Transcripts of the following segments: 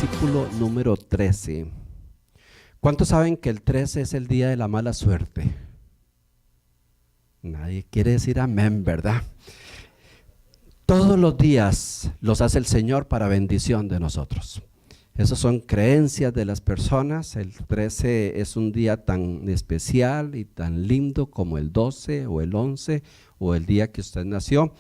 discípulo número 13. ¿Cuántos saben que el 13 es el día de la mala suerte? Nadie quiere decir amén, ¿verdad? Todos los días los hace el Señor para bendición de nosotros. Esas son creencias de las personas. El 13 es un día tan especial y tan lindo como el 12 o el 11 o el día que usted nació.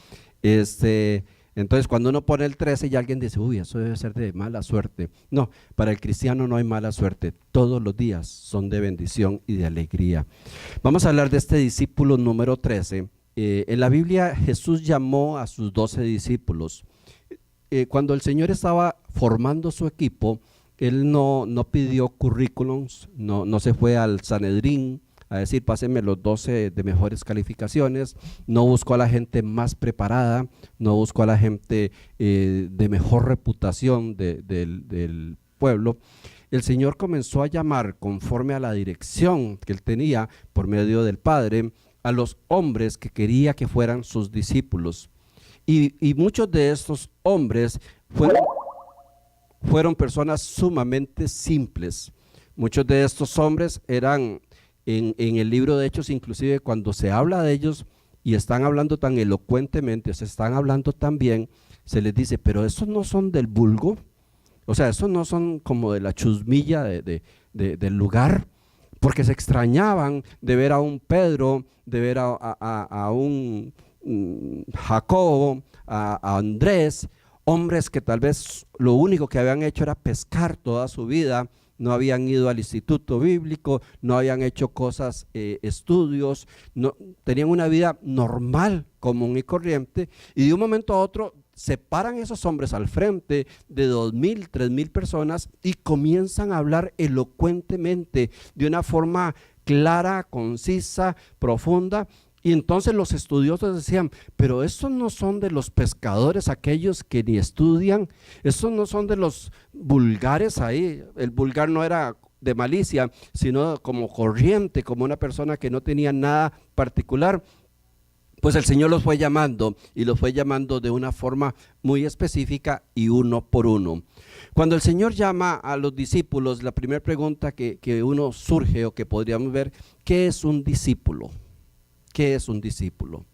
Entonces cuando uno pone el 13 y alguien dice, uy, eso debe ser de mala suerte. No, para el cristiano no hay mala suerte. Todos los días son de bendición y de alegría. Vamos a hablar de este discípulo número 13. En la Biblia Jesús llamó a sus 12 discípulos. Cuando el Señor estaba formando su equipo, Él no pidió currículums, no se fue al Sanedrín a decir, pásenme los 12 de mejores calificaciones, no buscó a la gente más preparada, no buscó a la gente de mejor reputación del pueblo. El Señor comenzó a llamar, conforme a la dirección que Él tenía por medio del Padre, a los hombres que quería que fueran sus discípulos. Y muchos de estos hombres fueron personas sumamente simples. Muchos de estos hombres eran, en el libro de Hechos, inclusive cuando se habla de ellos y están hablando tan elocuentemente, se están hablando tan bien, se les dice, pero esos no son del vulgo, o sea, esos no son como de la chusmilla del lugar, porque se extrañaban de ver a un Pedro, de ver a un Jacobo, a Andrés, hombres que tal vez lo único que habían hecho era pescar toda su vida, no habían ido al instituto bíblico, no habían hecho cosas, estudios, tenían una vida normal, común y corriente, y de un momento a otro se paran esos hombres al frente de 2,000, 3,000 personas y comienzan a hablar elocuentemente, de una forma clara, concisa, profunda. Y entonces los estudiosos decían, pero estos no son de los pescadores, aquellos que ni estudian, estos no son de los vulgares ahí. El vulgar no era de malicia, sino como corriente, como una persona que no tenía nada particular. Pues el Señor los fue llamando y los fue llamando de una forma muy específica y uno por uno. Cuando el Señor llama a los discípulos, la primera pregunta que uno surge o que podríamos ver, ¿qué es un discípulo? ¿Qué es un discípulo?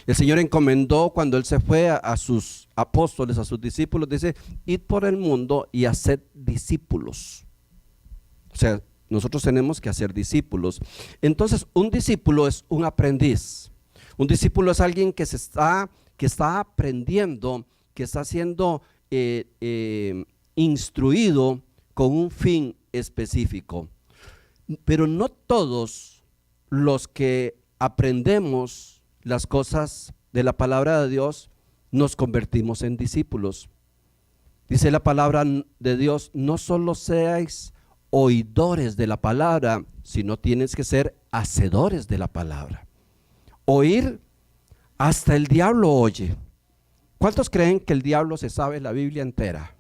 El Señor encomendó cuando Él se fue a sus apóstoles, a sus discípulos, dice, id por el mundo y haced discípulos. O sea, nosotros tenemos que hacer discípulos. Entonces, un discípulo es un aprendiz. Un discípulo es alguien que está aprendiendo, que está siendo instruido con un fin específico. Pero no todos los que aprendemos las cosas de la palabra de Dios nos convertimos en discípulos. Dice la palabra de Dios, no solo seáis oidores de la palabra, sino tienes que ser hacedores de la palabra. Oír, hasta el diablo oye. ¿Cuántos creen que el diablo se sabe la Biblia entera?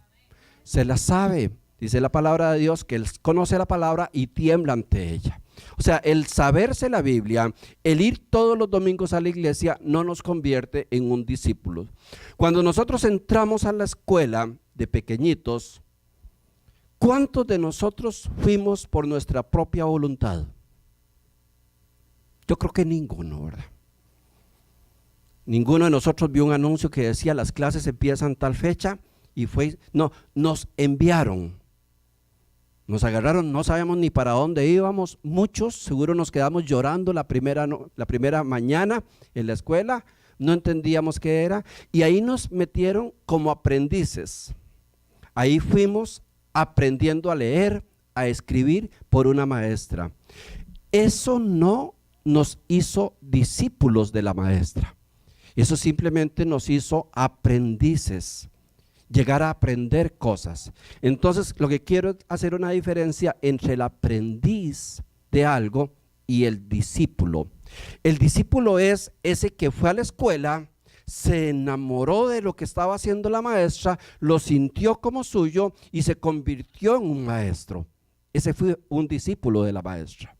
Se la sabe. Dice la palabra de Dios que él conoce la palabra y tiembla ante ella. O sea, el saberse la Biblia, el ir todos los domingos a la iglesia no nos convierte en un discípulo. Cuando nosotros entramos a la escuela de pequeñitos, ¿cuántos de nosotros fuimos por nuestra propia voluntad? Yo creo que ninguno, ¿verdad? Ninguno de nosotros vio un anuncio que decía las clases empiezan tal fecha y nos enviaron. Nos agarraron, no sabíamos ni para dónde íbamos, muchos seguro nos quedamos llorando la primera mañana en la escuela, no entendíamos qué era, y ahí nos metieron como aprendices. Ahí fuimos aprendiendo a leer, a escribir por una maestra. Eso no nos hizo discípulos de la maestra, eso simplemente nos hizo aprendices. Llegar a aprender cosas. Entonces lo que quiero es hacer una diferencia entre el aprendiz de algo y el discípulo. El discípulo es ese que fue a la escuela, se enamoró de lo que estaba haciendo la maestra, lo sintió como suyo y se convirtió en un maestro. Ese fue un discípulo de la maestra.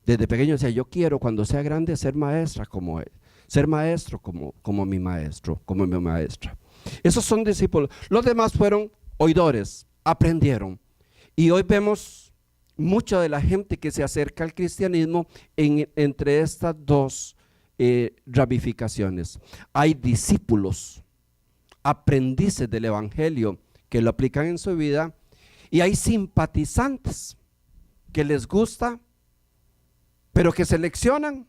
Desde pequeño decía, yo quiero cuando sea grande ser maestra como él, ser maestro como mi maestro, como mi maestra. Esos son discípulos. Los demás fueron oidores. aprendieron. Y hoy vemos mucha de la gente que se acerca al cristianismo entre estas dos ramificaciones. Hay discípulos, aprendices del evangelio que lo aplican en su vida, y hay simpatizantes que les gusta, pero que seleccionan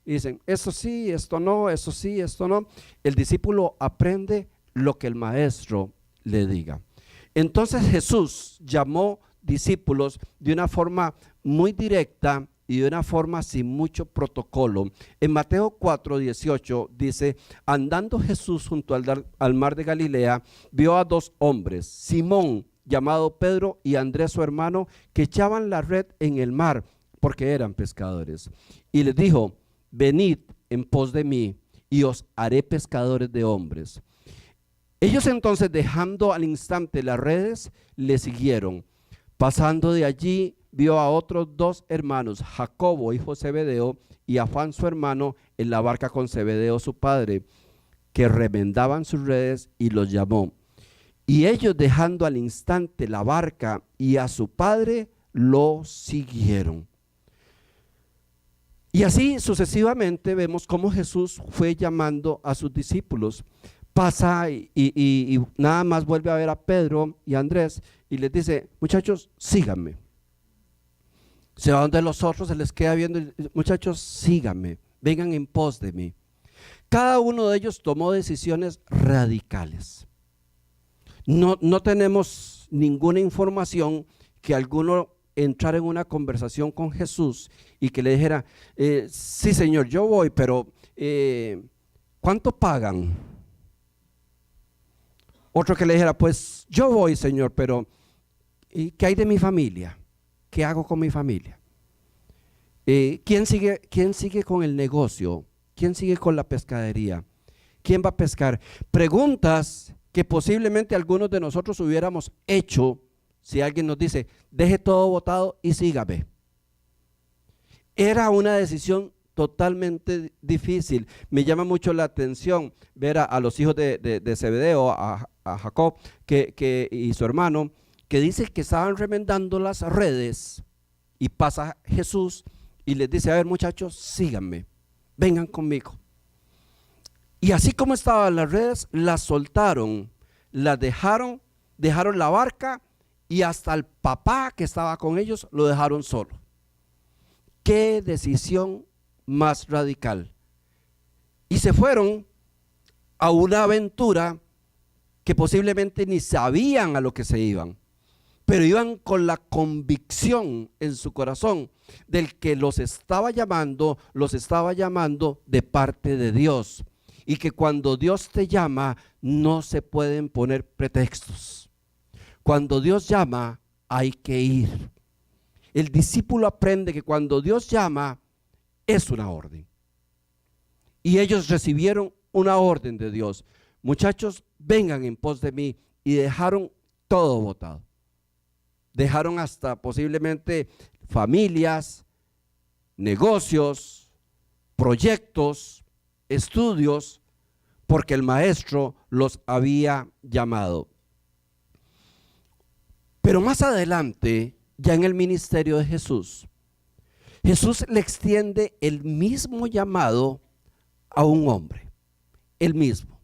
y dicen, eso sí, esto no, eso sí, esto no. El discípulo aprende lo que el maestro le diga. Entonces Jesús llamó discípulos de una forma muy directa y de una forma sin mucho protocolo. En Mateo 4:18 dice, andando Jesús junto al mar de Galilea, vio a dos hombres, Simón llamado Pedro y Andrés su hermano, que echaban la red en el mar porque eran pescadores. Y les dijo, venid en pos de mí y os haré pescadores de hombres. Ellos entonces, dejando al instante las redes, le siguieron. Pasando de allí, vio a otros dos hermanos, Jacobo hijo de Zebedeo y a Juan su hermano, en la barca con Zebedeo su padre, que remendaban sus redes, y los llamó. Y ellos, dejando al instante la barca y a su padre, lo siguieron. Y así sucesivamente vemos cómo Jesús fue llamando a sus discípulos. Pasa y nada más vuelve a ver a Pedro y a Andrés y les dice, muchachos, síganme. Se va donde los otros, se les queda viendo, muchachos, síganme, vengan en pos de mí. Cada uno de ellos tomó decisiones radicales. No tenemos ninguna información que alguno entrara en una conversación con Jesús y que le dijera, sí señor, yo voy, pero ¿cuánto pagan? Otro que le dijera, pues yo voy señor, pero ¿y qué hay de mi familia? ¿Qué hago con mi familia? ¿Quién sigue con el negocio? ¿Quién sigue con la pescadería? ¿Quién va a pescar? Preguntas que posiblemente algunos de nosotros hubiéramos hecho si alguien nos dice, deje todo botado y sígame. Era una decisión totalmente difícil. Me llama mucho la atención ver a los hijos de Zebedeo, a Jacob y su hermano, que dice que estaban remendando las redes, y pasa Jesús y les dice, a ver muchachos, síganme, vengan conmigo. Y así como estaban las redes, las soltaron, las dejaron la barca, y hasta el papá que estaba con ellos lo dejaron solo. Qué decisión más radical. Y se fueron a una aventura que posiblemente ni sabían a lo que se iban, pero iban con la convicción en su corazón del que los estaba llamando de parte de Dios, y que cuando Dios te llama no se pueden poner pretextos. Cuando Dios llama hay que ir. El discípulo aprende que cuando Dios llama es una orden, y ellos recibieron una orden de Dios. Muchachos, vengan en pos de mí, y dejaron todo botado. Dejaron hasta posiblemente familias, negocios, proyectos, estudios, porque el maestro los había llamado. Pero más adelante, ya en el ministerio de Jesús, Jesús le extiende el mismo llamado a un hombre, el mismo.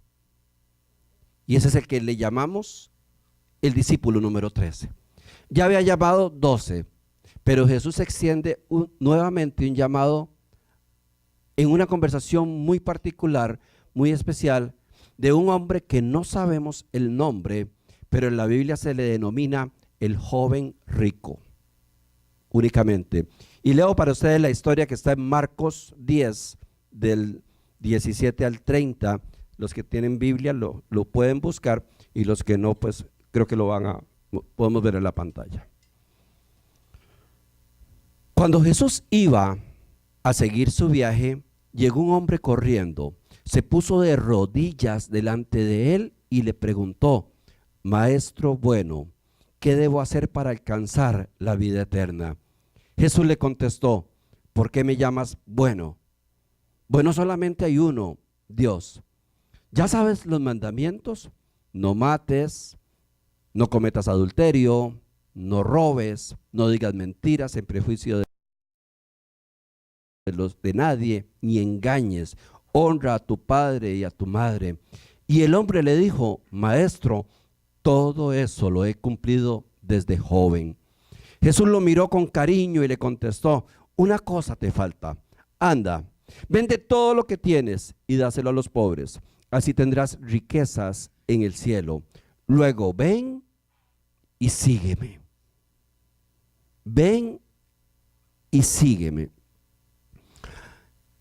Y ese es el que le llamamos el discípulo número 13. Ya había llamado 12, pero Jesús extiende nuevamente un llamado en una conversación muy particular, muy especial, de un hombre que no sabemos el nombre, pero en la Biblia se le denomina el joven rico únicamente. Y leo para ustedes la historia que está en Marcos 10, del 17 al 30. Los que tienen Biblia lo pueden buscar, y los que no, pues creo que podemos ver en la pantalla. Cuando Jesús iba a seguir su viaje, llegó un hombre corriendo, se puso de rodillas delante de él y le preguntó, Maestro bueno, ¿qué debo hacer para alcanzar la vida eterna? Jesús le contestó, ¿por qué me llamas bueno? Bueno, solamente hay uno, Dios. ¿Ya sabes los mandamientos? No mates, No cometas adulterio, no robes, no digas mentiras en prejuicio de nadie, ni engañes. Honra a tu padre y a tu madre. Y el hombre le dijo: Maestro, todo eso lo he cumplido desde joven. Jesús lo miró con cariño y le contestó: una cosa te falta. Anda, vende todo lo que tienes y dáselo a los pobres. Así tendrás riquezas en el cielo. Luego ven y sígueme. Ven y sígueme.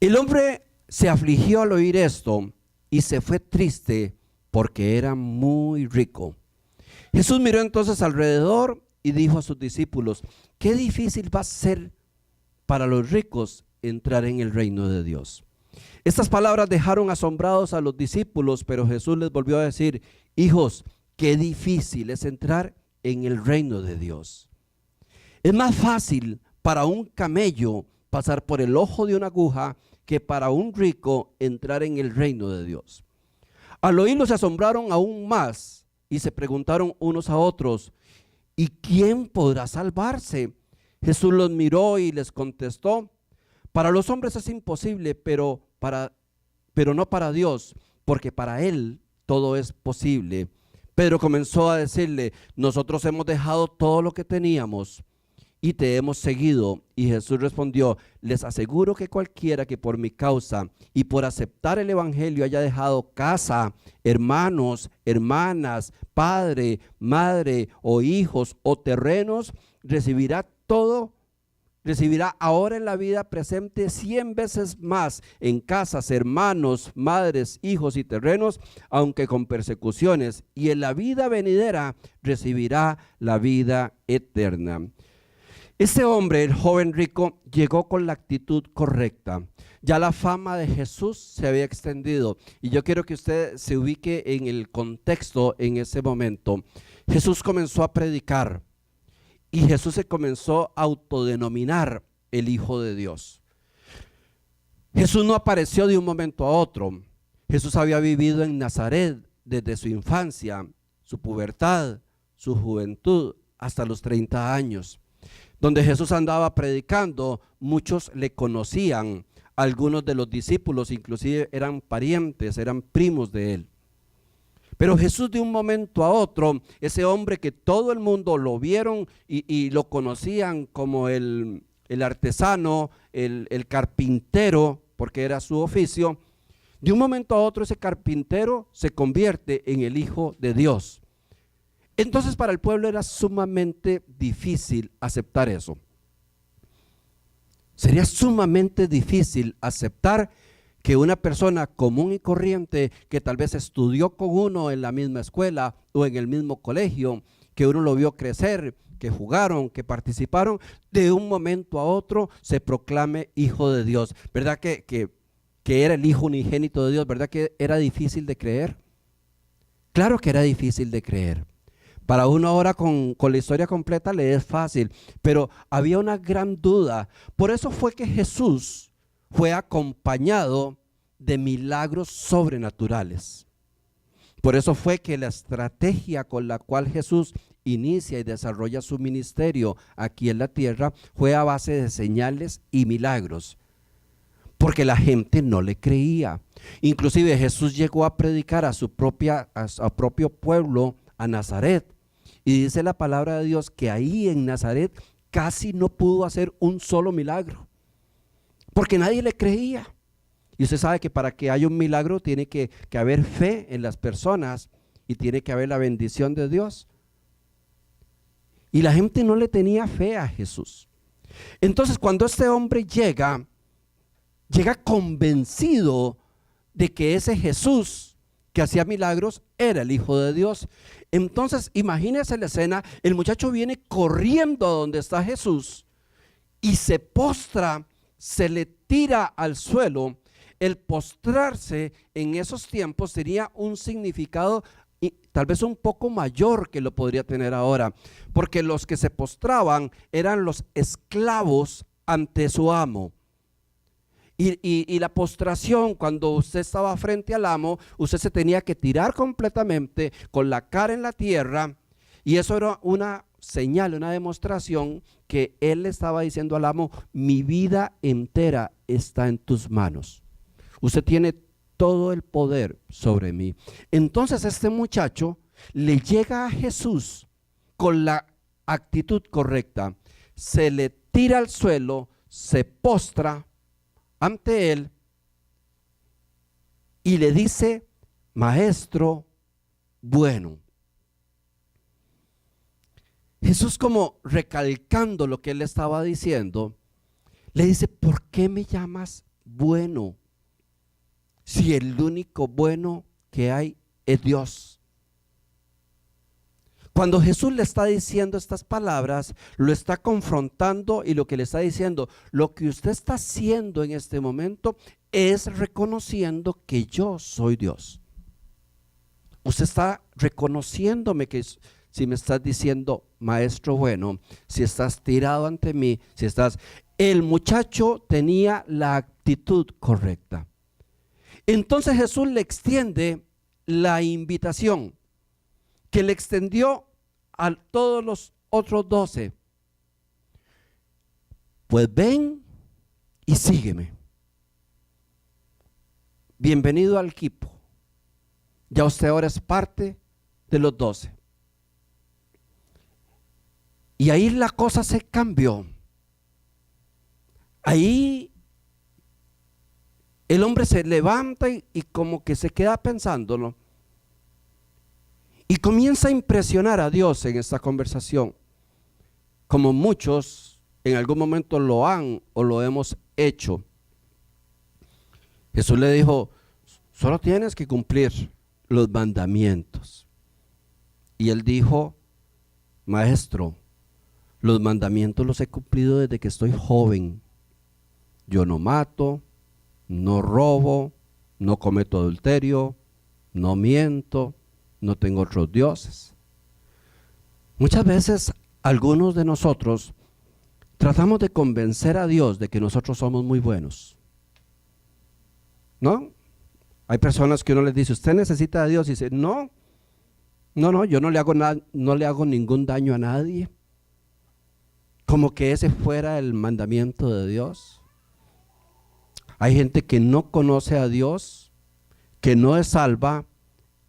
El hombre se afligió al oír esto y se fue triste porque era muy rico. Jesús miró entonces alrededor y dijo a sus discípulos: qué difícil va a ser para los ricos entrar en el reino de Dios. Estas palabras dejaron asombrados a los discípulos, pero Jesús les volvió a decir: hijos, qué difícil es entrar en el reino de Dios. Es más fácil para un camello pasar por el ojo de una aguja que para un rico entrar en el reino de Dios. Al oírlo se asombraron aún más y se preguntaron unos a otros: ¿y quién podrá salvarse? Jesús los miró y les contestó: para los hombres es imposible, pero no para Dios, porque para Él todo es posible. Pedro comenzó a decirle: nosotros hemos dejado todo lo que teníamos y te hemos seguido. Y Jesús respondió: les aseguro que cualquiera que por mi causa y por aceptar el evangelio haya dejado casa, hermanos, hermanas, padre, madre o hijos o terrenos, recibirá ahora en la vida presente 100 veces más en casas, hermanos, madres, hijos y terrenos, aunque con persecuciones, y en la vida venidera recibirá la vida eterna. Este hombre, el joven rico, llegó con la actitud correcta. Ya la fama de Jesús se había extendido, y yo quiero que usted se ubique en el contexto en ese momento. Jesús comenzó a predicar y Jesús se comenzó a autodenominar el Hijo de Dios. Jesús no apareció de un momento a otro. Jesús había vivido en Nazaret desde su infancia, su pubertad, su juventud, hasta los 30 años. Donde Jesús andaba predicando, muchos le conocían. Algunos de los discípulos inclusive eran parientes, eran primos de él. Pero Jesús, de un momento a otro, ese hombre que todo el mundo lo vieron y lo conocían como el artesano, el carpintero, porque era su oficio, de un momento a otro ese carpintero se convierte en el Hijo de Dios. Entonces para el pueblo era sumamente difícil aceptar eso. Sería sumamente difícil aceptar que una persona común y corriente, que tal vez estudió con uno en la misma escuela o en el mismo colegio, que uno lo vio crecer, que jugaron, que participaron, de un momento a otro se proclame Hijo de Dios. ¿Verdad que era el Hijo unigénito de Dios? ¿Verdad que era difícil de creer? Claro que era difícil de creer. Para uno ahora con la historia completa le es fácil, pero había una gran duda. Por eso fue que Jesús fue acompañado de milagros sobrenaturales. Por eso fue que la estrategia con la cual Jesús inicia y desarrolla su ministerio aquí en la tierra fue a base de señales y milagros, porque la gente no le creía. Inclusive Jesús llegó a predicar a su propio pueblo, a Nazaret, y dice la palabra de Dios que ahí en Nazaret casi no pudo hacer un solo milagro, porque nadie le creía. Y usted sabe que para que haya un milagro tiene que haber fe en las personas y tiene que haber la bendición de Dios. Y la gente no le tenía fe a Jesús. Entonces cuando este hombre llega convencido de que ese Jesús que hacía milagros era el Hijo de Dios. Entonces imagínese la escena: el muchacho viene corriendo a donde está Jesús y se postra, se le tira al suelo. El postrarse en esos tiempos tenía un significado y tal vez un poco mayor que lo podría tener ahora, porque los que se postraban eran los esclavos ante su amo. Y la postración, cuando usted estaba frente al amo, usted se tenía que tirar completamente con la cara en la tierra Y eso era una señal, una demostración que él le estaba diciendo al amo: mi vida entera está en tus manos. Usted tiene todo el poder sobre mí. Entonces este muchacho le llega a Jesús con la actitud correcta. Se le tira al suelo, se postra ante él y le dice: maestro bueno. Jesús, como recalcando lo que él estaba diciendo, le dice: ¿por qué me llamas bueno? Si el único bueno que hay es Dios. Cuando Jesús le está diciendo estas palabras, lo está confrontando, y lo que le está diciendo: lo que usted está haciendo en este momento es reconociendo que yo soy Dios. Usted está reconociéndome, que si me estás diciendo maestro bueno, si estás tirado ante mí, si estás... El muchacho tenía la actitud correcta. Entonces Jesús le extiende la invitación que le extendió a todos los otros 12. Pues ven y sígueme. Bienvenido al equipo. Ya usted ahora es parte de los 12. Y ahí la cosa se cambió. Ahí el hombre se levanta y como que se queda pensándolo. Y comienza a impresionar a Dios en esta conversación, como muchos en algún momento lo han o lo hemos hecho. Jesús le dijo: solo tienes que cumplir los mandamientos. Y él dijo: maestro, los mandamientos los he cumplido desde que estoy joven. Yo no mato, no robo, no cometo adulterio, no miento, no tengo otros dioses. Muchas veces algunos de nosotros tratamos de convencer a Dios de que nosotros somos muy buenos, ¿no? Hay personas que uno les dice: usted necesita a Dios, y dice: no, yo no le hago nada, no le hago ningún daño a nadie. Como que ese fuera el mandamiento de Dios. Hay gente que no conoce a Dios, que no es salva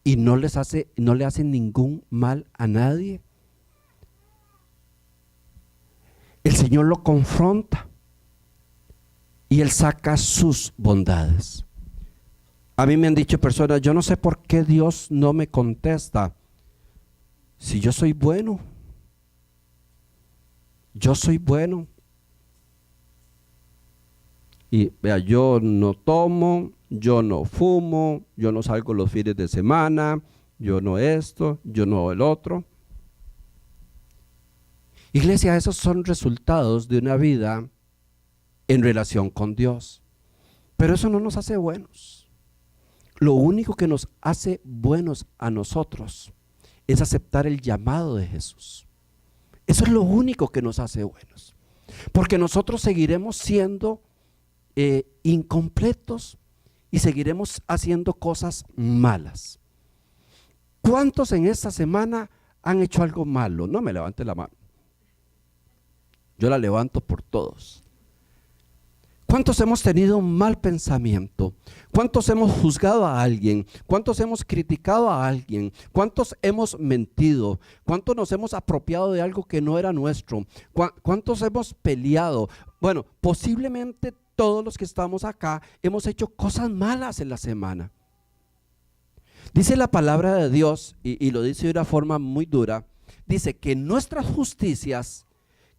y no le hace ningún mal a nadie. El Señor lo confronta y Él saca sus bondades. A mí me han dicho personas: yo no sé por qué Dios no me contesta si yo soy bueno. Yo soy bueno. Y vea, yo no tomo, yo no fumo, yo no salgo los fines de semana, yo no esto, yo no el otro. Iglesia, esos son resultados de una vida en relación con Dios. Pero eso no nos hace buenos. Lo único que nos hace buenos a nosotros es aceptar el llamado de Jesús. Eso es lo único que nos hace buenos. Porque nosotros seguiremos siendo incompletos y seguiremos haciendo cosas malas. ¿Cuántos en esta semana han hecho algo malo? No me levante la mano. Yo la levanto por todos. ¿Cuántos hemos tenido un mal pensamiento? ¿Cuántos hemos juzgado a alguien? ¿Cuántos hemos criticado a alguien? ¿Cuántos hemos mentido? ¿Cuántos nos hemos apropiado de algo que no era nuestro? ¿Cuántos hemos peleado? Bueno, posiblemente todos los que estamos acá hemos hecho cosas malas en la semana. Dice la palabra de Dios, y lo dice de una forma muy dura, dice que nuestras justicias,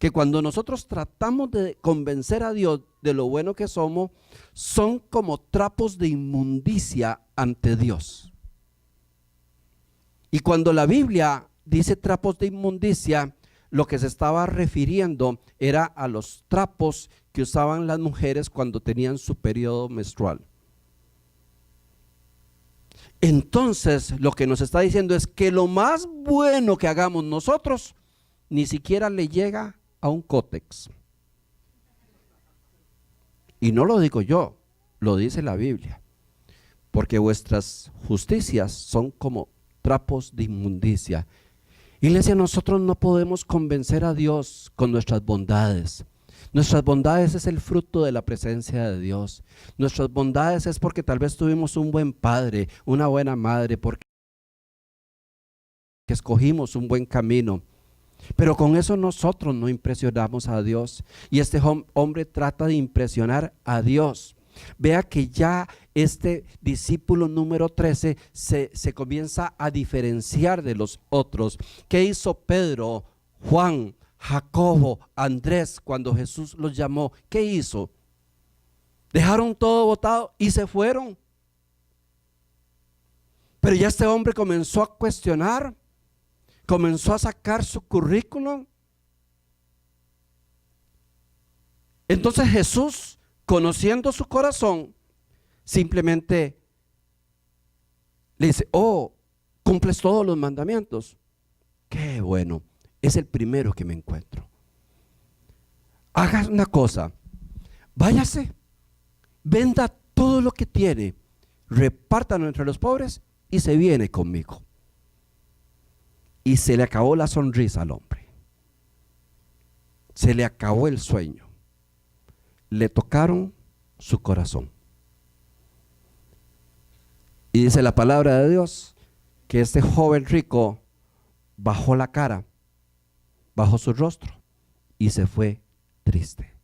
que cuando nosotros tratamos de convencer a Dios de lo bueno que somos, son como trapos de inmundicia ante Dios. Y cuando la Biblia dice trapos de inmundicia, lo que se estaba refiriendo era a los trapos que usaban las mujeres cuando tenían su periodo menstrual. Entonces, lo que nos está diciendo es que lo más bueno que hagamos nosotros ni siquiera le llega a un cótex. Y no lo digo yo, lo dice la Biblia. Porque vuestras justicias son como trapos de inmundicia. Iglesia, nosotros no podemos convencer a Dios con nuestras bondades. Nuestras bondades es el fruto de la presencia de Dios. Nuestras bondades es porque tal vez tuvimos un buen padre, una buena madre, porque escogimos un buen camino. Pero con eso nosotros no impresionamos a Dios. Y este hombre trata de impresionar a Dios. Vea que ya este discípulo número 13 se comienza a diferenciar de los otros. ¿Qué hizo Pedro, Juan, Jacobo, Andrés cuando Jesús los llamó? ¿Qué hizo? Dejaron todo botado y se fueron. Pero ya este hombre comenzó a cuestionar, comenzó a sacar su currículum. Entonces Jesús, conociendo su corazón, simplemente le dice: oh, cumples todos los mandamientos. Qué bueno, es el primero que me encuentro. Haga una cosa, váyase, venda todo lo que tiene, repártalo entre los pobres y se viene conmigo. Y se le acabó la sonrisa al hombre, se le acabó el sueño, le tocaron su corazón. Y dice la palabra de Dios que este joven rico bajó la cara, bajó su rostro y se fue triste,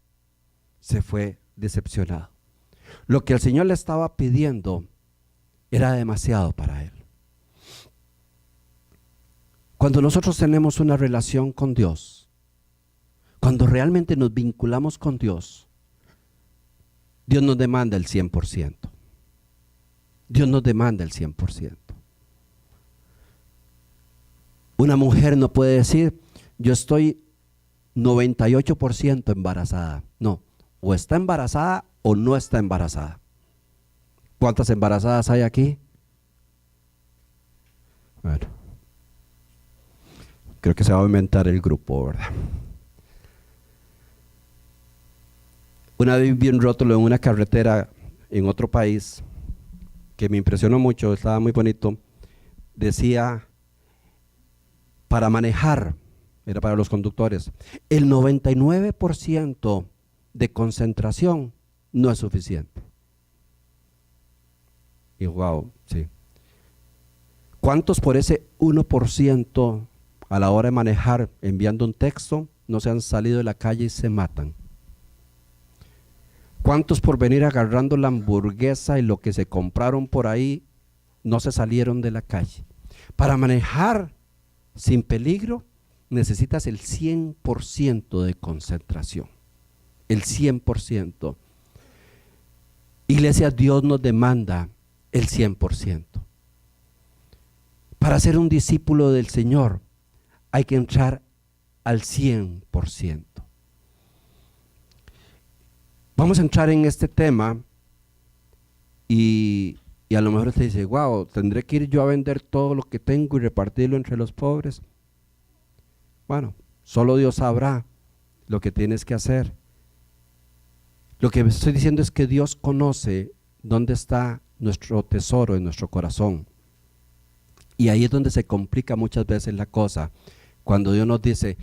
se fue decepcionado. Lo que el Señor le estaba pidiendo era demasiado para él. Cuando nosotros tenemos una relación con Dios, cuando realmente nos vinculamos con Dios, Dios nos demanda el 100%. Dios nos demanda el 100%. Una mujer no puede decir: yo estoy 98% embarazada. No, o está embarazada o no está embarazada. ¿Cuántas embarazadas hay aquí? Bueno, creo que se va a aumentar el grupo, ¿verdad? Una vez vi un rótulo en una carretera en otro país que me impresionó mucho, estaba muy bonito. Decía: para manejar, era para los conductores, el 99% de concentración no es suficiente. Y wow, sí. ¿Cuántos por ese 1% a la hora de manejar enviando un texto no se han salido de la calle y se matan? ¿Cuántos por venir agarrando la hamburguesa y lo que se compraron por ahí no se salieron de la calle? Para manejar sin peligro necesitas el 100% de concentración, el 100%. Iglesia, Dios nos demanda el 100%. Para ser un discípulo del Señor hay que entrar al 100%. Vamos a entrar en este tema y a lo mejor usted dice: wow, ¿tendré que ir yo a vender todo lo que tengo y repartirlo entre los pobres? Bueno, solo Dios sabrá lo que tienes que hacer. Lo que estoy diciendo es que Dios conoce dónde está nuestro tesoro en nuestro corazón. Y ahí es donde se complica muchas veces la cosa, cuando Dios nos dice: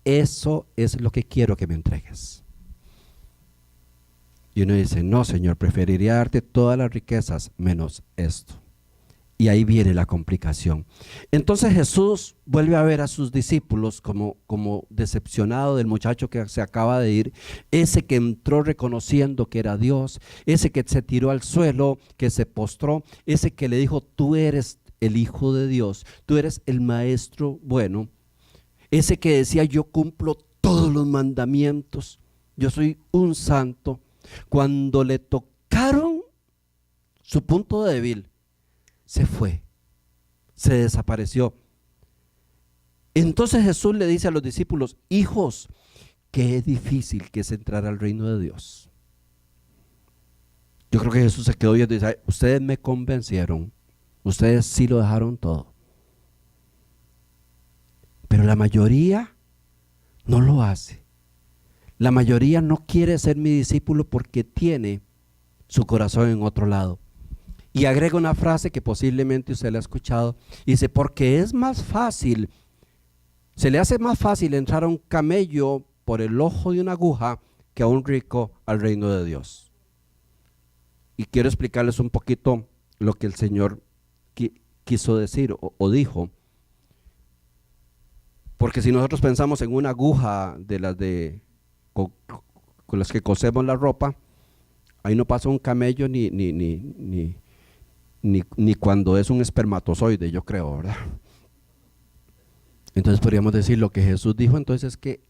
eso es lo que quiero que me entregues. Y uno dice: no, Señor, preferiría darte todas las riquezas menos esto. Y ahí viene la complicación. Entonces Jesús vuelve a ver a sus discípulos como decepcionado del muchacho que se acaba de ir, ese que entró reconociendo que era Dios, ese que se tiró al suelo, que se postró, ese que le dijo: tú eres el Hijo de Dios, tú eres el Maestro bueno, ese que decía: yo cumplo todos los mandamientos, yo soy un santo. Cuando le tocaron su punto débil, se fue, se desapareció. Entonces Jesús le dice a los discípulos: hijos, qué difícil que es entrar al reino de Dios. Yo creo que Jesús se quedó y dice: ustedes me convencieron, ustedes sí lo dejaron todo. Pero la mayoría no lo hace. La mayoría no quiere ser mi discípulo porque tiene su corazón en otro lado. Y agrega una frase que posiblemente usted la ha escuchado. Dice: porque es más fácil Se le hace más fácil entrar a un camello por el ojo de una aguja que a un rico al reino de Dios. Y quiero explicarles un poquito lo que el Señor quiso decir o dijo. Porque si nosotros pensamos en una aguja de las con las que cosemos la ropa, ahí no pasa un camello ni cuando es un espermatozoide, yo creo, ¿verdad? Entonces podríamos decir lo que Jesús dijo, entonces es que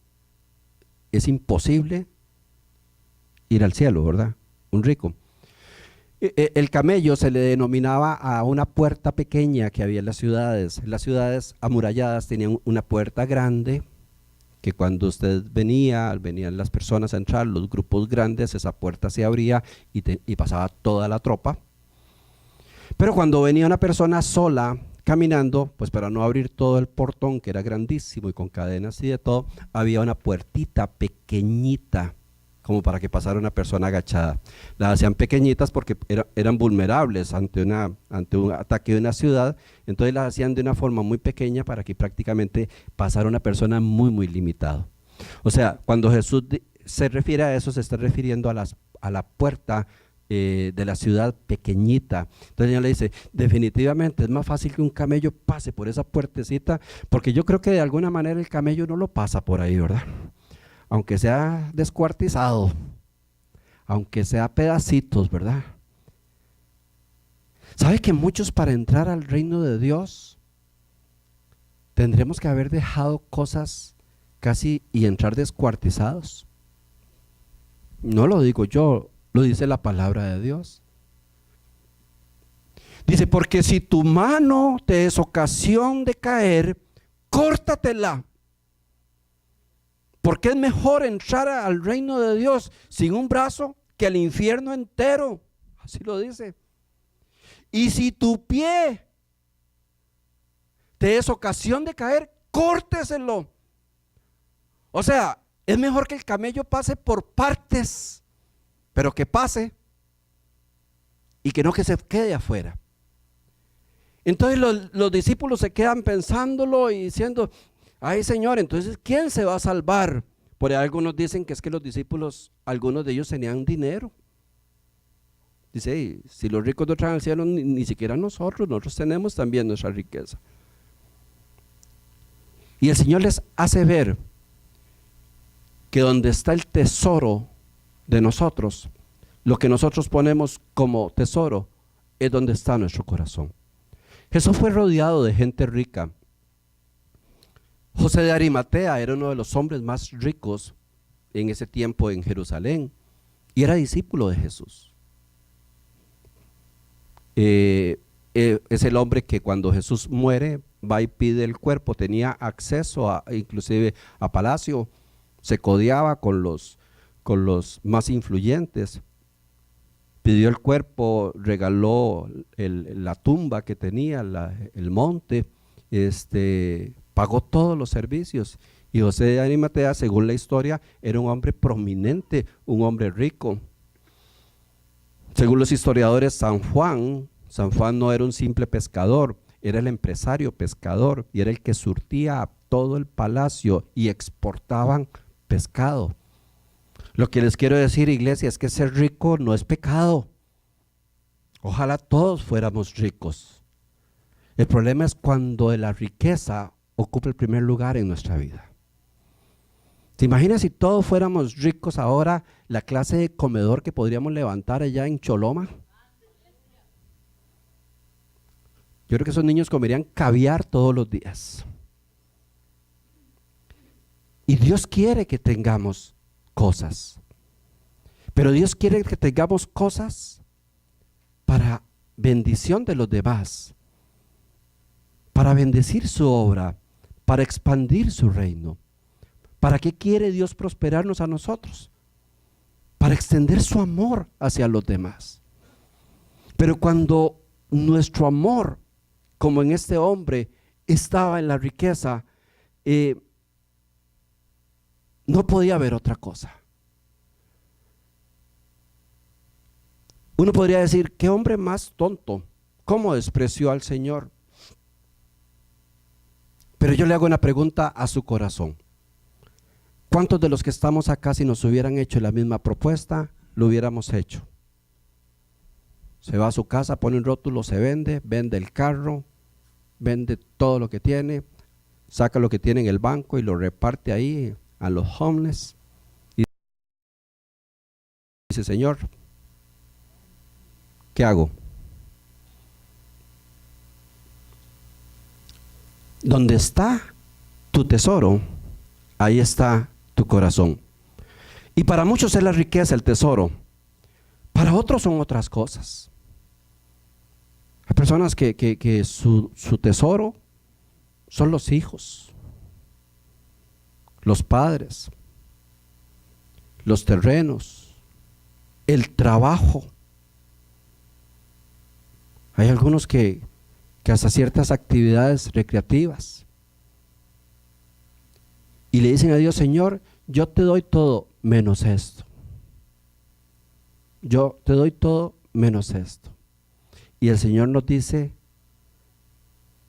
es imposible ir al cielo, ¿verdad? Un rico. El camello se le denominaba a una puerta pequeña que había en las ciudades. Las ciudades amuralladas tenían una puerta grande que cuando usted venían las personas a entrar, los grupos grandes, esa puerta se abría y pasaba toda la tropa. Pero cuando venía una persona sola caminando, pues para no abrir todo el portón, que era grandísimo y con cadenas y de todo, había una puertita pequeñita, como para que pasara una persona agachada. Las hacían pequeñitas porque eran vulnerables ante un ataque de una ciudad, entonces las hacían de una forma muy pequeña para que prácticamente pasara una persona muy, muy limitado. O sea, cuando Jesús se refiere a eso, se está refiriendo a la puerta de la ciudad pequeñita. Entonces el Señor le dice, definitivamente es más fácil que un camello pase por esa puertecita, porque yo creo que de alguna manera el camello no lo pasa por ahí, ¿verdad? Aunque sea descuartizado, aunque sea pedacitos, ¿verdad? ¿Sabe que muchos para entrar al reino de Dios tendremos que haber dejado cosas casi y entrar descuartizados? No lo digo yo, lo dice la palabra de Dios. Dice, porque si tu mano te es ocasión de caer, córtatela. Porque es mejor entrar al reino de Dios sin un brazo que al infierno entero. Así lo dice. Y si tu pie te es ocasión de caer, córteselo. O sea, es mejor que el camello pase por partes, pero que pase y que no que se quede afuera. Entonces los discípulos se quedan pensándolo y diciendo, ay Señor, entonces ¿quién se va a salvar? Por ahí algunos dicen que es que los discípulos, algunos de ellos tenían dinero. Dice, hey, si los ricos no traen al cielo, ni siquiera nosotros tenemos también nuestra riqueza. Y el Señor les hace ver que donde está el tesoro de nosotros, lo que nosotros ponemos como tesoro, es donde está nuestro corazón. Jesús fue rodeado de gente rica. José de Arimatea era uno de los hombres más ricos en ese tiempo en Jerusalén y era discípulo de Jesús. Es el hombre que cuando Jesús muere va y pide el cuerpo, tenía acceso inclusive a palacio, se codeaba con los más influyentes, pidió el cuerpo, regaló la tumba que tenía, el monte, pagó todos los servicios. Y José de Arimatea, según la historia, era un hombre prominente, un hombre rico. Según los historiadores, San Juan no era un simple pescador, era el empresario pescador y era el que surtía a todo el palacio y exportaban pescado. Lo que les quiero decir, iglesia, es que ser rico no es pecado. Ojalá todos fuéramos ricos. El problema es cuando la riqueza ocupa el primer lugar en nuestra vida. ¿Te imaginas si todos fuéramos ricos ahora, la clase de comedor que podríamos levantar allá en Choloma? Yo creo que esos niños comerían caviar todos los días. Y Dios quiere que tengamos cosas, pero Dios quiere que tengamos cosas para bendición de los demás, para bendecir su obra, para expandir su reino. ¿Para qué quiere Dios prosperarnos a nosotros? Para extender su amor hacia los demás. Pero cuando nuestro amor, como en este hombre, estaba en la riqueza, no podía haber otra cosa. Uno podría decir, ¿qué hombre más tonto? ¿Cómo despreció al Señor? Pero yo le hago una pregunta a su corazón. ¿Cuántos de los que estamos acá, si nos hubieran hecho la misma propuesta, lo hubiéramos hecho? Se va a su casa, pone un rótulo, se vende el carro, vende todo lo que tiene, saca lo que tiene en el banco y lo reparte ahí a los homeless. Y dice, Señor, ¿qué hago? Donde está tu tesoro, ahí está tu corazón. Y para muchos es la riqueza, el tesoro. Para otros son otras cosas. Hay personas que su tesoro son los hijos, los padres, los terrenos, el trabajo. Hay algunos que hasta ciertas actividades recreativas. Y le dicen a Dios, Señor, yo te doy todo menos esto. Yo te doy todo menos esto. Y el Señor nos dice,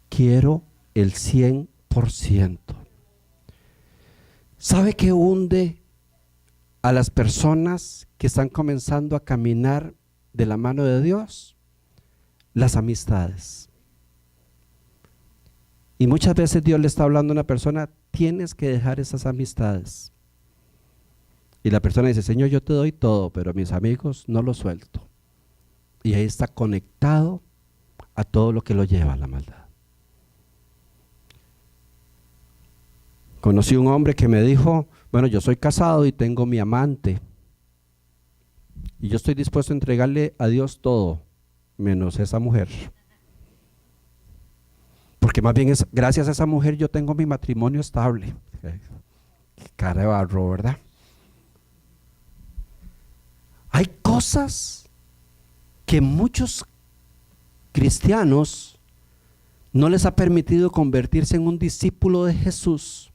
quiero el 100%. ¿Sabe qué hunde a las personas que están comenzando a caminar de la mano de Dios? Las amistades. Y muchas veces Dios le está hablando a una persona, tienes que dejar esas amistades. Y la persona dice, Señor, yo te doy todo, pero a mis amigos no los suelto. Y ahí está conectado a todo lo que lo lleva a la maldad. Conocí un hombre que me dijo, bueno, yo soy casado y tengo mi amante. Y yo estoy dispuesto a entregarle a Dios todo, menos esa mujer. Porque más bien es gracias a esa mujer yo tengo mi matrimonio estable. Qué cara de barro, ¿verdad? Hay cosas que muchos cristianos no les ha permitido convertirse en un discípulo de Jesús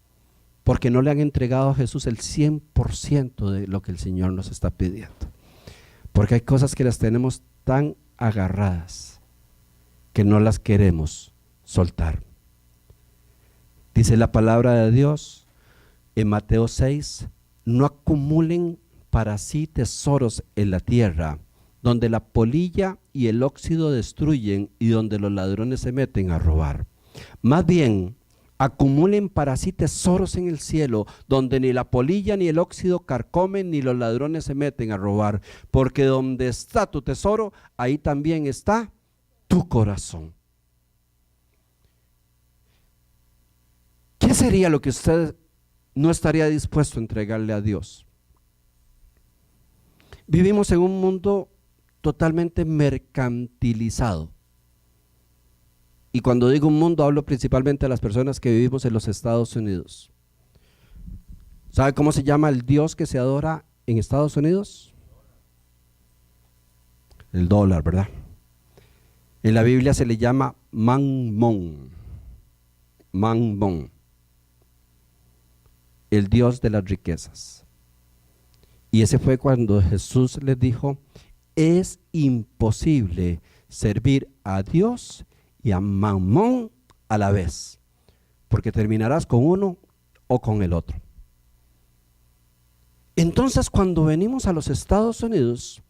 porque no le han entregado a Jesús el 100% de lo que el Señor nos está pidiendo. Porque hay cosas que las tenemos tan agarradas que no las queremos soltar. Dice la palabra de Dios en Mateo 6, no acumulen para sí tesoros en la tierra, donde la polilla y el óxido destruyen y donde los ladrones se meten a robar. Más bien, acumulen para sí tesoros en el cielo, donde ni la polilla ni el óxido carcomen ni los ladrones se meten a robar, porque donde está tu tesoro, ahí también está tu corazón. ¿Qué sería lo que usted no estaría dispuesto a entregarle a Dios? Vivimos en un mundo totalmente mercantilizado. Y cuando digo un mundo, hablo principalmente de las personas que vivimos en los Estados Unidos. ¿Sabe cómo se llama el Dios que se adora en Estados Unidos? El dólar, ¿verdad? En la Biblia se le llama Mamón. Mamón. El Dios de las riquezas. Y ese fue cuando Jesús les dijo, es imposible servir a Dios y a Mamón a la vez, porque terminarás con uno o con el otro. Entonces, cuando venimos a los Estados Unidos,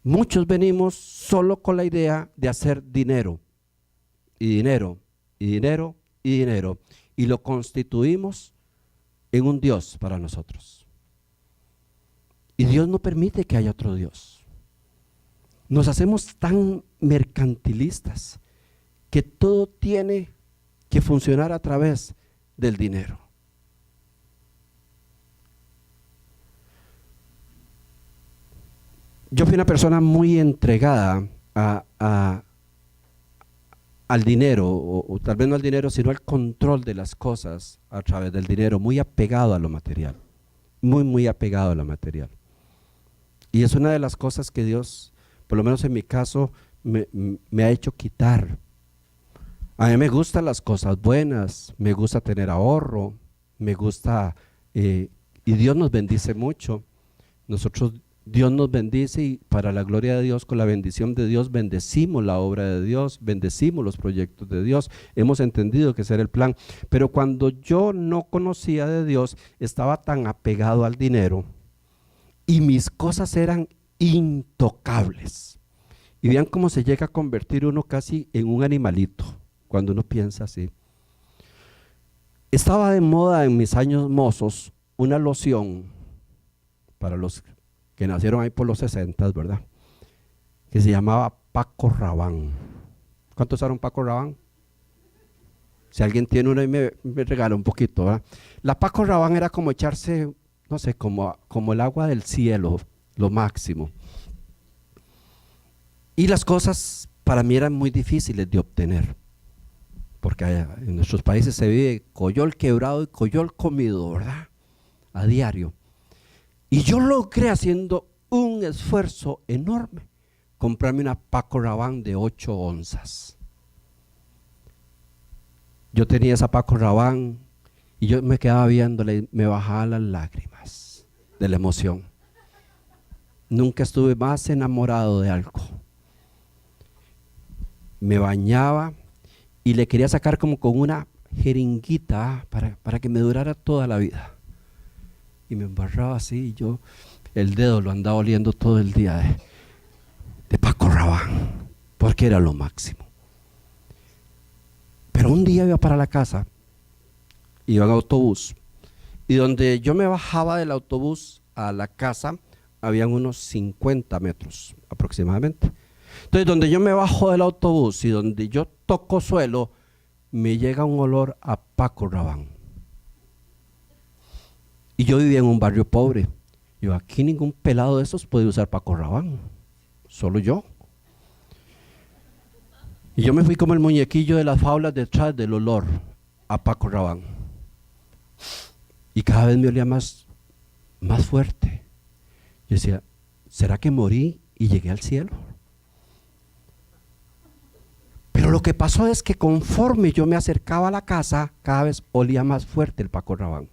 muchos venimos solo con la idea de hacer dinero, y dinero, y dinero, y dinero, y lo constituimos en un Dios para nosotros. Y Dios no permite que haya otro Dios. Nos hacemos tan mercantilistas que todo tiene que funcionar a través del dinero. Yo fui una persona muy entregada al dinero, o tal vez no al dinero, sino al control de las cosas a través del dinero, muy apegado a lo material, muy apegado a lo material. Y es una de las cosas que Dios, por lo menos en mi caso, me ha hecho quitar. A mí me gustan las cosas buenas, me gusta tener ahorro, me gusta, y Dios nos bendice mucho. Nosotros Dios nos bendice y para la gloria de Dios, con la bendición de Dios, bendecimos la obra de Dios, bendecimos los proyectos de Dios. Hemos entendido que ese era el plan. Pero cuando yo no conocía de Dios, estaba tan apegado al dinero y mis cosas eran intocables. Y vean cómo se llega a convertir uno casi en un animalito cuando uno piensa así. Estaba de moda en mis años mozos una loción para los que nacieron ahí por los 60, ¿verdad? Que se llamaba Paco Rabanne. ¿Cuántos usaron Paco Rabanne? Si alguien tiene una y me regala un poquito, ¿verdad? La Paco Rabanne era como echarse, no sé, como el agua del cielo, lo máximo. Y las cosas para mí eran muy difíciles de obtener, porque en nuestros países se vive coyol quebrado y coyol comido, ¿verdad? A diario. Y yo logré, haciendo un esfuerzo enorme, comprarme una Paco Rabanne de 8 onzas. Yo tenía esa Paco Rabanne y yo me quedaba viéndola y me bajaban las lágrimas de la emoción. Nunca estuve más enamorado de algo. Me bañaba y le quería sacar como con una jeringuita para que me durara toda la vida. Y me embarraba así y yo el dedo lo andaba oliendo todo el día de Paco Rabanne, porque era lo máximo. Pero un día iba para la casa, iba en autobús, y donde yo me bajaba del autobús a la casa, habían unos 50 metros aproximadamente. Entonces, donde yo me bajo del autobús y donde yo toco suelo, me llega un olor a Paco Rabanne. Y yo vivía en un barrio pobre. Yo, aquí ningún pelado de esos puede usar Paco Rabanne, solo yo. Y yo me fui como el muñequillo de las faulas detrás del olor a Paco Rabanne. Y cada vez me olía más fuerte. Yo decía, ¿será que morí y llegué al cielo? Pero lo que pasó es que conforme yo me acercaba a la casa, cada vez olía más fuerte el Paco Rabanne.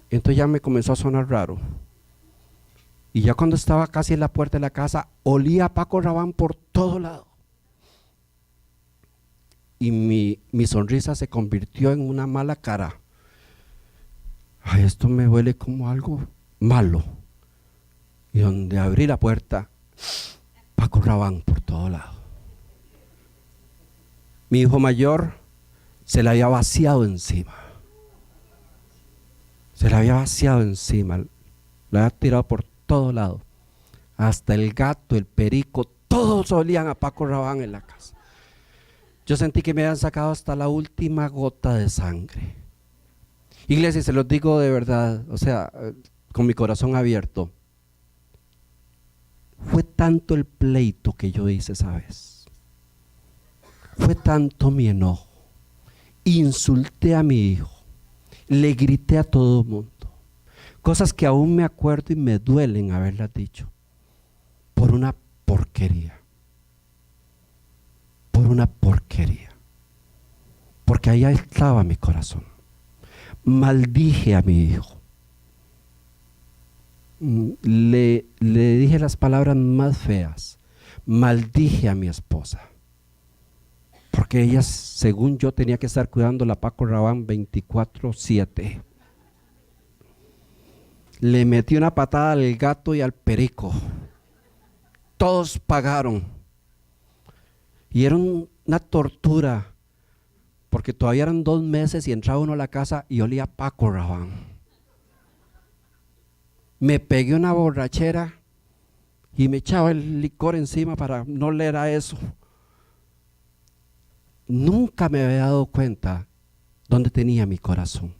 Entonces ya me comenzó a sonar raro. Y ya cuando estaba casi en la puerta de la casa, olía a Paco Rabanne por todo lado. Y mi sonrisa se convirtió en una mala cara. Ay, esto me huele como algo malo. Y donde abrí la puerta, Paco Rabanne por todo lado. Mi hijo mayor se la había vaciado encima. Se la había vaciado encima. La había tirado por todo lado. Hasta el gato, el perico, todos olían a Paco Rabanne en la casa. Yo sentí que me habían sacado hasta la última gota de sangre. Iglesia, se los digo de verdad, o sea, con mi corazón abierto. Fue tanto el pleito que yo hice esa vez. Fue tanto mi enojo. Insulté a mi hijo. Le grité a todo el mundo. Cosas que aún me acuerdo y me duelen haberlas dicho. Por una porquería. Por una porquería. Porque ahí estaba mi corazón. Maldije a mi hijo. Le dije las palabras más feas. Maldije a mi esposa. Porque ella, según yo, tenía que estar cuidando la Paco Rabanne 24/7. Le metí una patada al gato y al perico. Todos pagaron. Y era una tortura, porque todavía eran 2 meses y entraba uno a la casa y olía a Paco Rabanne. Me pegué una borrachera y me echaba el licor encima para no oler a eso. Nunca me había dado cuenta dónde tenía mi corazón.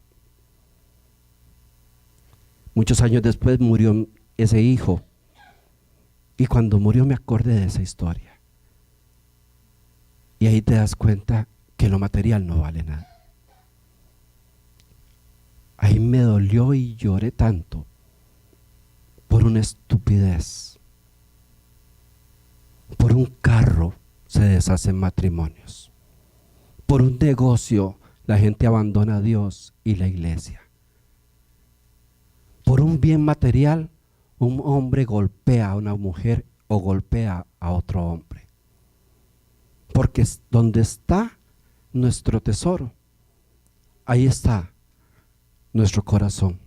Muchos años después murió ese hijo, y cuando murió me acordé de esa historia. Y ahí te das cuenta que lo material no vale nada. Ahí me dolió y lloré tanto por una estupidez. Por un carro se deshacen matrimonios. Por un negocio la gente abandona a Dios y la iglesia. por un bien material, un hombre golpea a una mujer o golpea a otro hombre. Porque donde está nuestro tesoro, ahí está nuestro corazón.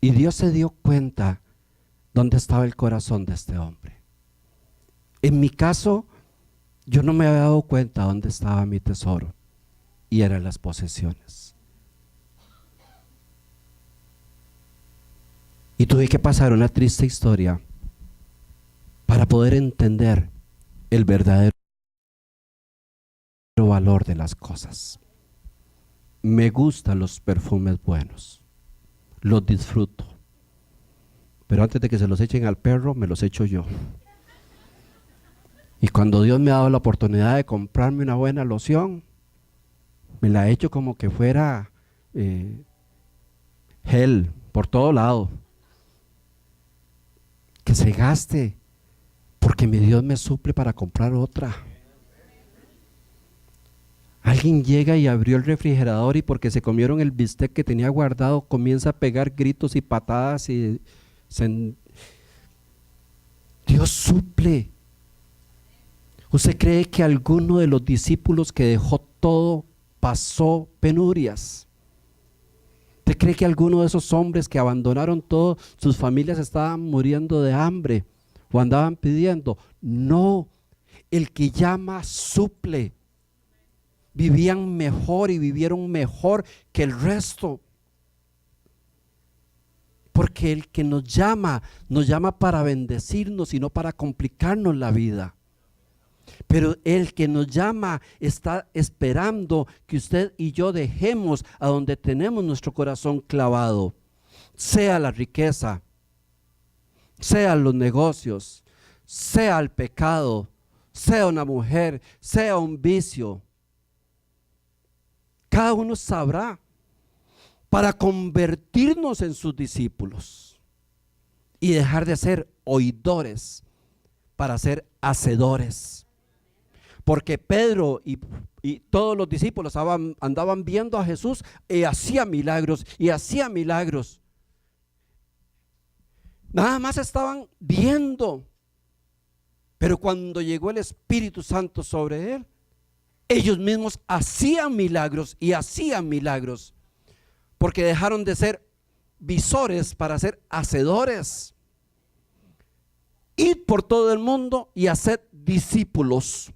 Y Dios se dio cuenta dónde estaba el corazón de este hombre. En mi caso, yo no me había dado cuenta dónde estaba mi tesoro, y eran las posesiones. Y tuve que pasar una triste historia para poder entender el verdadero valor de las cosas. Me gustan los perfumes buenos, los disfruto, pero antes de que se los echen al perro, me los echo yo. Y cuando Dios me ha dado la oportunidad de comprarme una buena loción, me la echo como que fuera gel por todo lado. Que se gaste, porque mi Dios me suple para comprar otra. Alguien llega y abrió el refrigerador y porque se comieron el bistec que tenía guardado, comienza a pegar gritos y patadas y Dios suple. ¿Usted cree que alguno de los discípulos que dejó todo pasó penurias? ¿Usted cree que alguno de esos hombres que abandonaron todo, sus familias estaban muriendo de hambre o andaban pidiendo? No, el que llama suple. Vivían mejor y vivieron mejor que el resto. Porque el que nos llama para bendecirnos y no para complicarnos la vida. Pero el que nos llama está esperando que usted y yo dejemos a donde tenemos nuestro corazón clavado, sea la riqueza, sea los negocios, sea el pecado, sea una mujer, sea un vicio. Cada uno sabrá, para convertirnos en sus discípulos y dejar de ser oidores para ser hacedores. Porque Pedro y todos los discípulos andaban viendo a Jesús y hacía milagros y hacía milagros. Nada más estaban viendo. Pero cuando llegó el Espíritu Santo sobre él, ellos mismos hacían milagros y hacían milagros. Porque dejaron de ser visores para ser hacedores. Id por todo el mundo y haced discípulos.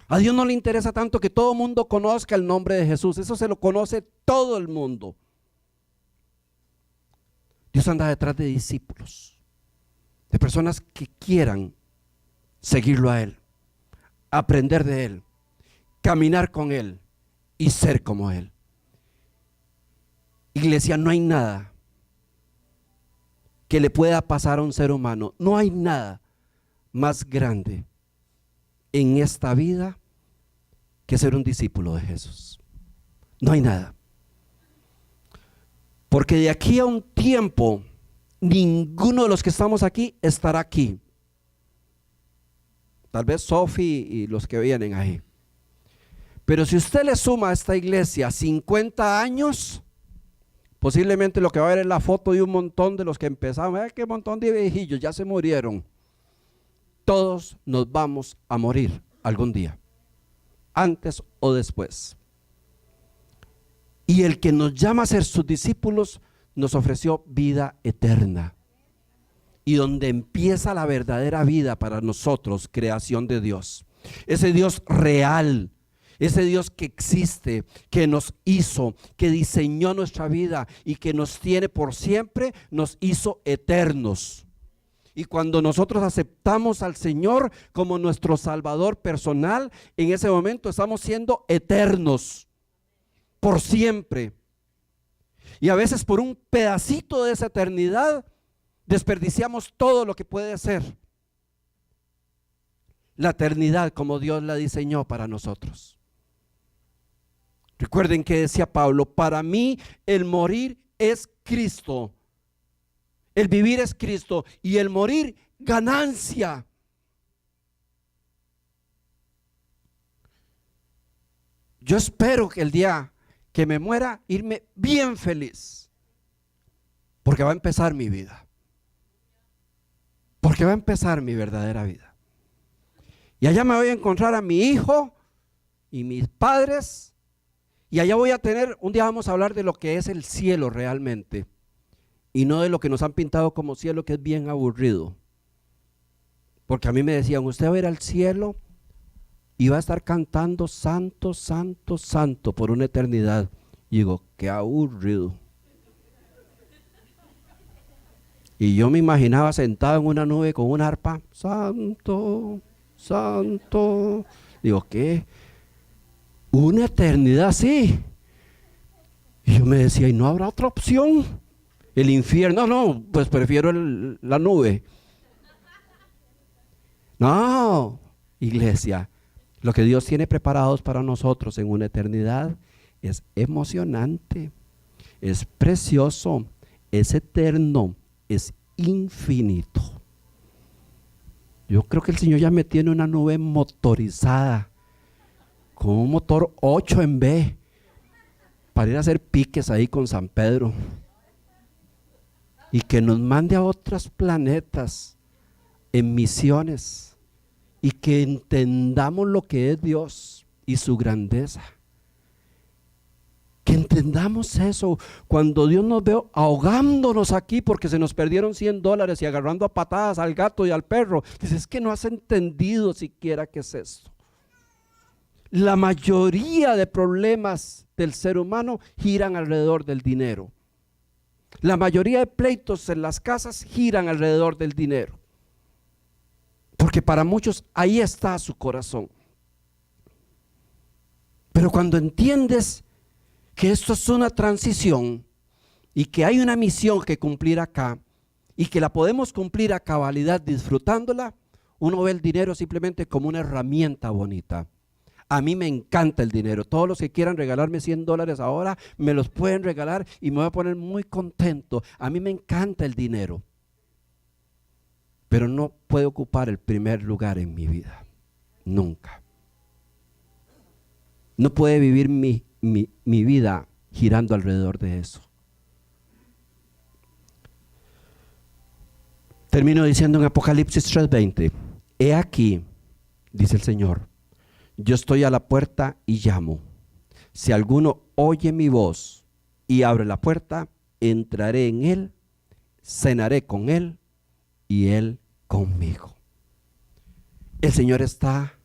A Dios no le interesa tanto que todo el mundo conozca el nombre de Jesús. Eso se lo conoce todo el mundo. Dios anda detrás de discípulos, de personas que quieran seguirlo a Él, aprender de Él, caminar con Él y ser como Él. Iglesia, no hay nada que le pueda pasar a un ser humano. No hay nada más grande en esta vida que ser un discípulo de Jesús. No hay nada. Porque de aquí a un tiempo, ninguno de los que estamos aquí estará aquí. Tal vez Sofi y los que vienen ahí. Pero si usted le suma a esta iglesia 50 años, posiblemente lo que va a ver es la foto de un montón de los que empezaron. Qué montón de viejillos, ya se murieron. Todos nos vamos a morir algún día, antes o después. Y el que nos llama a ser sus discípulos nos ofreció vida eterna. Y donde empieza la verdadera vida para nosotros, creación de Dios. Ese Dios real, ese Dios que existe, que nos hizo, que diseñó nuestra vida y que nos tiene por siempre, nos hizo eternos. Y cuando nosotros aceptamos al Señor como nuestro Salvador personal, en ese momento estamos siendo eternos por siempre. Y a veces por un pedacito de esa eternidad desperdiciamos todo lo que puede ser la eternidad como Dios la diseñó para nosotros. Recuerden que decía Pablo: para mí el morir es Cristo. El vivir es Cristo y el morir ganancia. Yo espero que el día que me muera irme bien feliz, Porque va a empezar mi vida. Porque va a empezar mi verdadera vida. Y allá me voy a encontrar a mi hijo y mis padres. Y allá voy a tener, un día vamos a hablar de lo que es el cielo realmente. Y no de lo que nos han pintado como cielo, que es bien aburrido. Porque a mí me decían, usted va a ir al cielo y va a estar cantando santo, santo, santo por una eternidad. Y digo, qué aburrido. Y yo me imaginaba sentado en una nube con una arpa, santo, santo. Digo, ¿qué? Una eternidad así. Y yo me decía, ¿y no habrá otra opción? El infierno, no, pues prefiero la nube. No, iglesia, lo que Dios tiene preparados para nosotros en una eternidad es emocionante, es precioso, es eterno, es infinito. Yo creo que el Señor ya me tiene una nube motorizada con un motor 8 en B para ir a hacer piques ahí con San Pedro y que nos mande a otros planetas en misiones y que entendamos lo que es Dios y su grandeza. Que entendamos eso. Cuando Dios nos ve ahogándonos aquí porque se nos perdieron $100 y agarrando a patadas al gato y al perro, dices, es que no has entendido siquiera qué es esto. La mayoría de problemas del ser humano giran alrededor del dinero. La mayoría de pleitos en las casas giran alrededor del dinero. Porque para muchos ahí está su corazón. Pero cuando entiendes que esto es una transición y que hay una misión que cumplir acá y que la podemos cumplir a cabalidad disfrutándola, uno ve el dinero simplemente como una herramienta bonita. A mí me encanta el dinero. Todos los que quieran regalarme $100 ahora me los pueden regalar y me voy a poner muy contento. A mí me encanta el dinero. Pero no puede ocupar el primer lugar en mi vida. Nunca. No puede vivir mi vida girando alrededor de eso. Termino diciendo en Apocalipsis 3:20, he aquí, dice el Señor, yo estoy a la puerta y llamo. Si alguno oye mi voz y abre la puerta, entraré en él, cenaré con él y él conmigo. El Señor está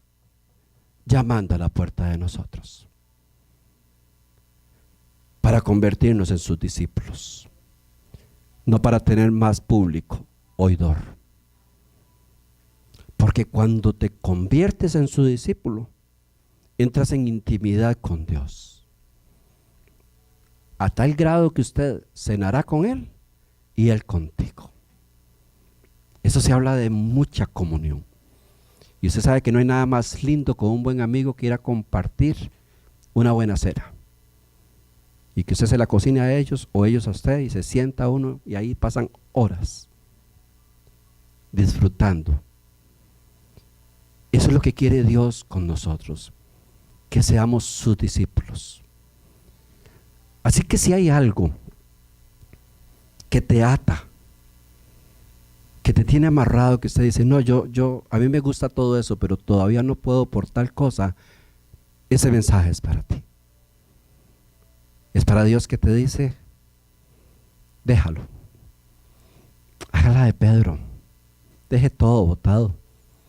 llamando a la puerta de nosotros para convertirnos en sus discípulos, no para tener más público oidor. Porque cuando te conviertes en su discípulo, entras en intimidad con Dios, a tal grado que usted cenará con Él y Él contigo. Eso se habla de mucha comunión. Y usted sabe que no hay nada más lindo con un buen amigo que ir a compartir una buena cena. Y que usted se la cocine a ellos o ellos a usted y se sienta uno y ahí pasan horas disfrutando. Eso es lo que quiere Dios con nosotros, que seamos sus discípulos. Así que si hay algo que te ata, que te tiene amarrado, que usted dice, no, a mí me gusta todo eso, pero todavía no puedo por tal cosa, ese mensaje es para ti. Es para Dios que te dice, déjalo. Hágala de Pedro. Deje todo botado.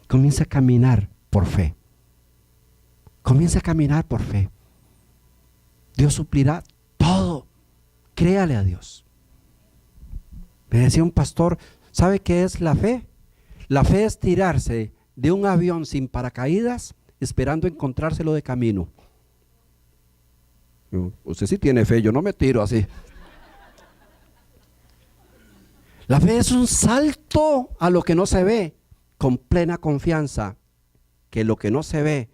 Comienza a caminar por fe. Comienza a caminar por fe. Dios suplirá todo. Créale a Dios. Me decía un pastor, ¿sabe qué es la fe? La fe es tirarse de un avión sin paracaídas esperando encontrárselo de camino. Usted sí tiene fe, yo no me tiro así. La fe es un salto a lo que no se ve, con plena confianza que lo que no se ve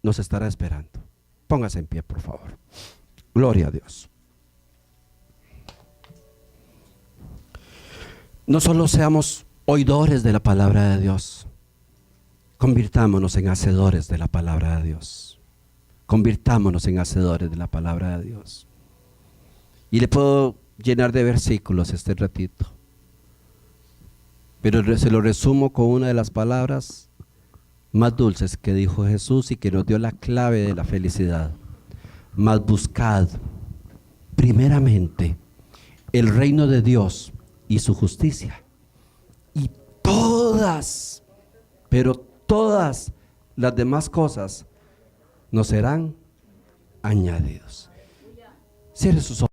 nos estará esperando. Póngase en pie, por favor. Gloria a Dios. No solo seamos oidores de la palabra de Dios, convirtámonos en hacedores de la palabra de Dios. Convirtámonos en hacedores de la palabra de Dios. Y le puedo llenar de versículos este ratito, pero se lo resumo con una de las palabras más dulces que dijo Jesús y que nos dio la clave de la felicidad. Mas buscad primeramente el reino de Dios y su justicia, y todas, pero todas las demás cosas nos serán añadidos. Cierre sus ojos.